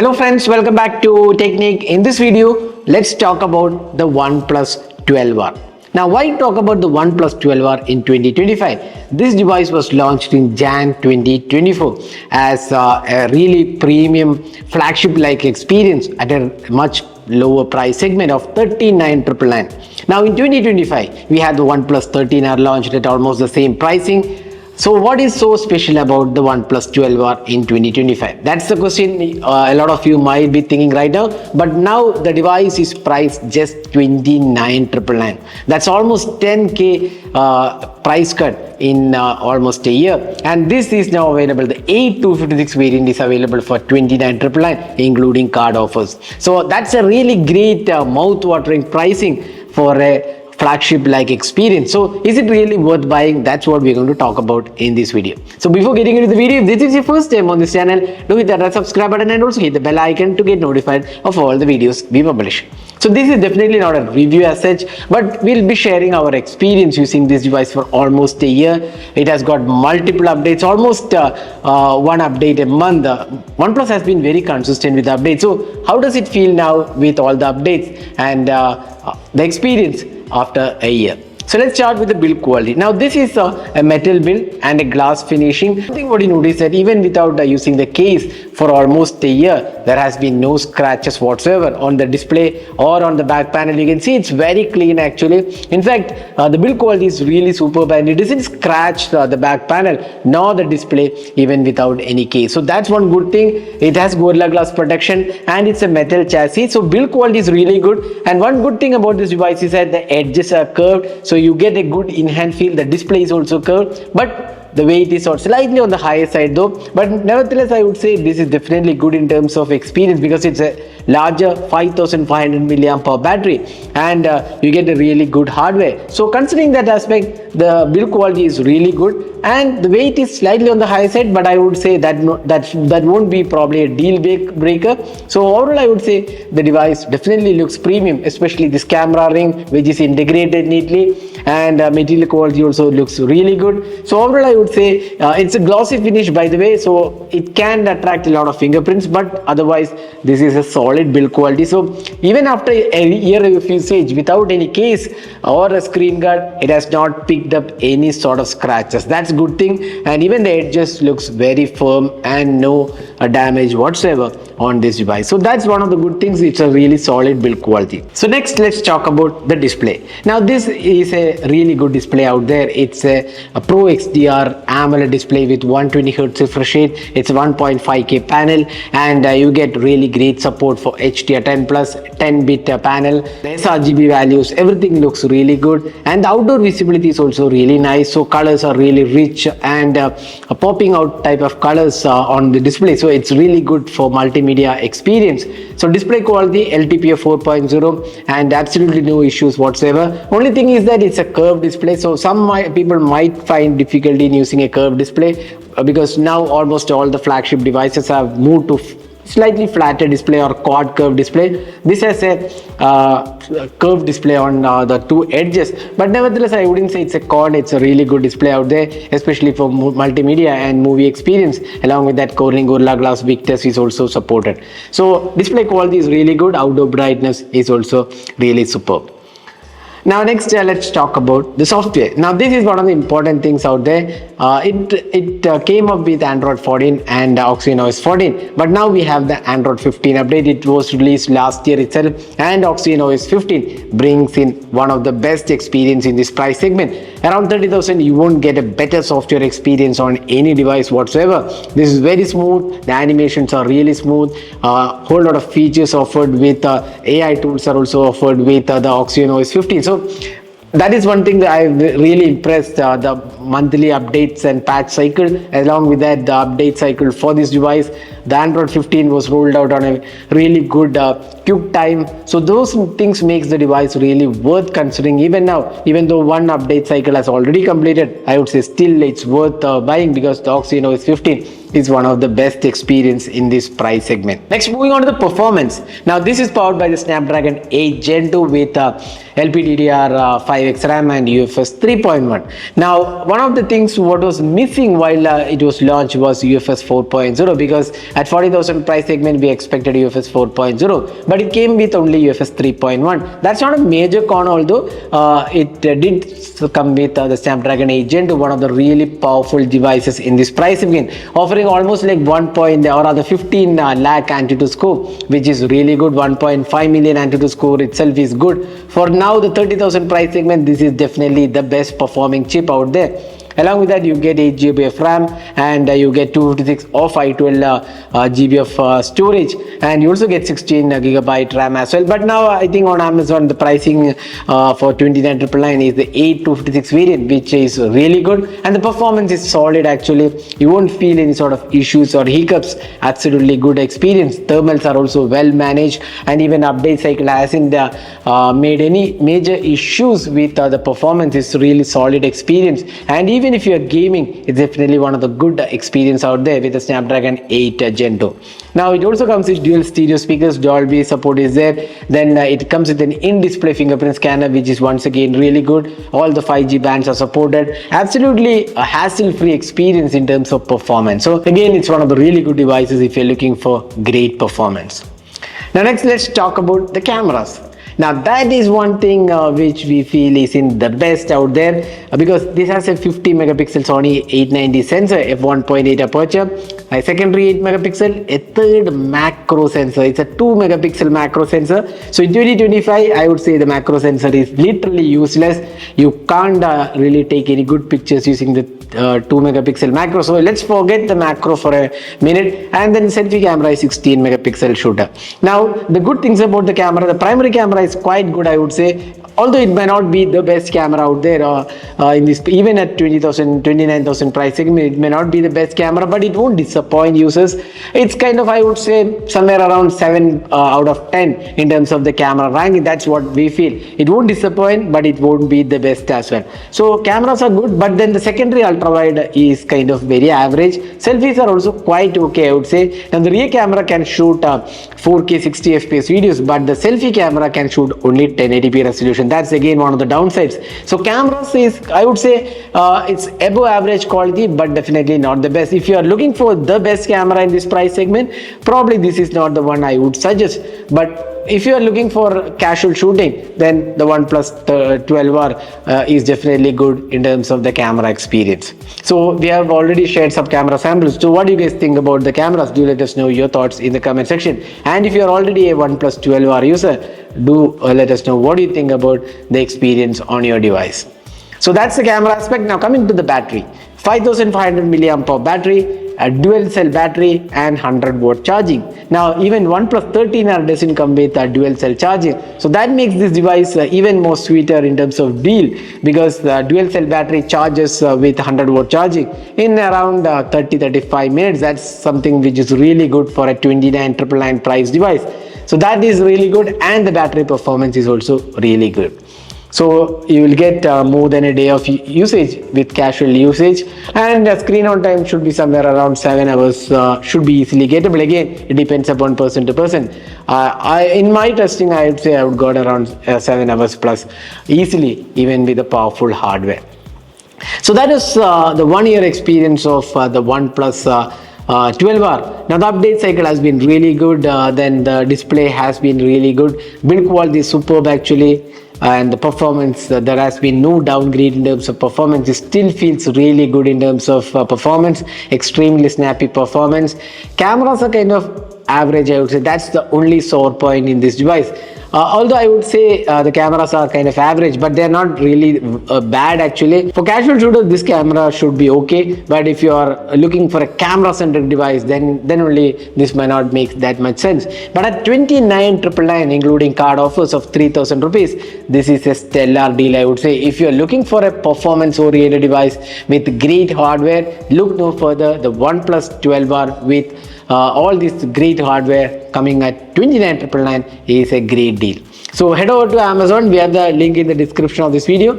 Hello friends, welcome back to Technique. In this video, let's talk about the OnePlus 12R. Now, why talk about the OnePlus 12R in 2025? This device was launched in Jan 2024 as a really premium flagship-like experience at a much lower price segment of 39,999. Now, in 2025, we had the OnePlus 13R launched at almost the same pricing. So what is so special about the OnePlus 12R in 2025? That's the question a lot of you might be thinking right now. But now the device is priced just 29,999. That's almost 10K price cut in almost a year. And this is now available. The 8256 variant is available for 29,999, including card offers. So that's a really great mouth-watering pricing for a flagship like experience. So is it really worth buying? That's what we're going to talk about in this video. So before getting into the video, if this is your first time on this channel, do hit that subscribe button and also hit the bell icon to get notified of all the videos we publish. So this is definitely not a review as such, but we'll be sharing our experience using this device for almost a year. It has got multiple updates, almost one update a month. OnePlus has been very consistent with updates. So how does it feel now with all the updates and the experience after a year? So let's start with the build quality. Now this is a metal build and a glass finishing. I think what you notice that even without using the case for almost a year, there has been no scratches whatsoever on the display or on the back panel. You can see it's very clean actually. In fact, the build quality is really superb and it doesn't scratch the back panel nor the display even without any case. So that's one good thing. It has Gorilla Glass protection and it's a metal chassis. So build quality is really good. And one good thing about this device is that the edges are curved. So you get a good in-hand feel. The display is also curved, but the weight is slightly on the higher side though. But nevertheless, I would say this is definitely good in terms of experience because it's a larger 5500 milliampere battery and you get a really good hardware. So considering that aspect, the build quality is really good and the weight is slightly on the higher side, but I would say that that won't be probably a deal breaker. So overall, I would say the device definitely looks premium, especially this camera ring which is integrated neatly, and material quality also looks really good. So overall, I would say it's a glossy finish by the way, so it can attract a lot of fingerprints, but otherwise this is a solid build quality. So even after a year of usage without any case or a screen guard, it has not picked up any sort of scratches. That's a good thing, and even the edges looks very firm and no damage whatsoever on this device. So that's one of the good things. It's a really solid build quality. So next, let's talk about the display. Now this is a really good display out there. It's a Pro XDR AMOLED display with 120Hz refresh rate. It's a 1.5K panel and you get really great support for HDR10 plus 10-bit panel. The sRGB values, everything looks really good, and the outdoor visibility is also really nice. So colors are really rich and popping out type of colors on the display. So it's really good for multimedia experience. So display quality LTPO 4.0 and absolutely no issues whatsoever. Only thing is that it's a curved display, so some people might find difficulty in using a curved display because now almost all the flagship devices have moved to slightly flatter display or quad curved display. This has a curved display on the two edges, but nevertheless I wouldn't say it's a quad. It's a really good display out there, especially for multimedia and movie experience. Along with that, Corning Gorilla Glass Victus is also supported. So display quality is really good. Outdoor brightness is also really superb. Now next, let's talk about the software. Now this is one of the important things out there. It came up with Android 14 and OS 14, but now we have the Android 15 update. It was released last year itself, and OS 15 brings in one of the best experience in this price segment. Around 30,000, you won't get a better software experience on any device whatsoever. This is very smooth. The animations are really smooth. Whole lot of features offered with AI tools are also offered with the OS 15. So that is one thing that I'm really impressed, the monthly updates and patch cycle. Along with that, the update cycle for this device, the Android 15 was rolled out on a really good quick time. So those things makes the device really worth considering even now. Even though one update cycle has already completed, I would say still it's worth buying because the OS 15 is one of the best experience in this price segment. Next, moving on to the performance. Now this is powered by the Snapdragon 8 Gen 2 with LPDDR5X RAM and UFS 3.1. Now one of the things what was missing while it was launched was UFS 4.0, because At 40,000 price segment, we expected UFS 4.0, but it came with only UFS 3.1. That's not a major con, although it did come with the Snapdragon 8 Gen 2, one of the really powerful devices in this price segment, offering almost like 15 lakh Antutu score, which is really good. 1.5 million Antutu score itself is good. For now, the 30,000 price segment, this is definitely the best performing chip out there. Along with that, you get 8 GB of RAM, and you get 256 or 512 GB of storage, and you also get 16 GB RAM as well. But now I think on Amazon the pricing for 29,999 is the 8256 variant, which is really good, and the performance is solid actually. You won't feel any sort of issues or hiccups. Absolutely good experience. Thermals are also well managed, and even update cycle hasn't made any major issues with the performance. It's really solid experience, and even if you are gaming, it's definitely one of the good experience out there with the Snapdragon 8 Gen 2. Now it also comes with dual stereo speakers, Dolby support is there. Then it comes with an in-display fingerprint scanner, which is once again really good. All the 5G bands are supported. Absolutely a hassle-free experience in terms of performance. So again, it's one of the really good devices if you're looking for great performance. Now next, let's talk about the cameras. Now that is one thing which we feel is in the best out there, because this has a 50 megapixel Sony 890 sensor, f1.8 aperture, a secondary 8 megapixel, a third macro sensor. It's a 2 megapixel macro sensor. So in 2025, I would say the macro sensor is literally useless. You can't really take any good pictures using the 2 megapixel macro. So let's forget the macro for a minute, and then selfie camera is 16 megapixel shooter. Now the good things about the camera, the primary camera is quite good, I would say, although it may not be the best camera out there in this, even at 20,000 29,000 price segment, it may not be the best camera, but it won't disappoint users. It's kind of, I would say, somewhere around 7 out of 10 in terms of the camera ranking. That's what we feel. It won't disappoint, but it won't be the best as well. So cameras are good, but then the secondary ultra wide is kind of very average. Selfies are also quite okay, I would say. And the rear camera can shoot 4K 60 FPS videos, but the selfie camera can shoot only 1080p resolution. That's again one of the downsides. So cameras is, I would say, it's above average quality, but definitely not the best. If you are looking for the best camera in this price segment, probably this is not the one I would suggest. But if you are looking for casual shooting, then the OnePlus 12R is definitely good in terms of the camera experience. So we have already shared some camera samples. So what do you guys think about the cameras? Do let us know your thoughts in the comment section. And if you are already a OnePlus 12R user, do let us know what do you think about the experience on your device. So that's the camera aspect. Now coming to the battery, 5500 milliamp hour battery, a dual cell battery, and 100-watt charging. Now even OnePlus 13R doesn't come with a dual cell charging, so that makes this device even more sweeter in terms of deal, because the dual cell battery charges with 100-watt charging in around 30-35 minutes. That's something which is really good for a 29,999 price device. So that is really good, and the battery performance is also really good. So you will get more than a day of usage with casual usage, and screen on time should be somewhere around 7 hours, should be easily gettable. Again, it depends upon person to person. In my testing, I would say I would got around 7 hours plus easily, even with the powerful hardware. So that is the 1 year experience of the OnePlus 12R. Now the update cycle has been really good, then the display has been really good, build quality is superb actually, and the performance, there has been no downgrade in terms of performance. It still feels really good in terms of performance, extremely snappy performance. Cameras are kind of average, I would say. That's the only sore point in this device. Although I would say the cameras are kind of average, but they're not really bad actually. For casual shooters, this camera should be okay, but if you are looking for a camera-centric device, then only this might not make that much sense. But at 29,999, including card offers of 3,000 rupees, this is a stellar deal, I would say. If you are looking for a performance-oriented device with great hardware, look no further. The OnePlus 12R with all this great hardware coming at 29,999 is a great deal. So head over to Amazon. We have the link in the description of this video.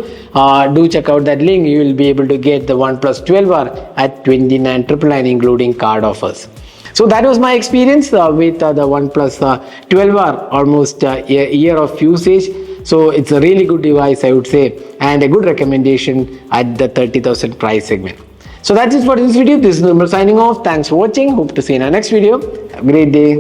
Do check out that link. You will be able to get the OnePlus 12R at 29,999 including card offers. So that was my experience with the OnePlus 12R, almost a year of usage. So it's a really good device, I would say, and a good recommendation at the 30,000 price segment. So that's it for this video. This is Nirmal signing off. Thanks for watching. Hope to see you in our next video. Have a great day.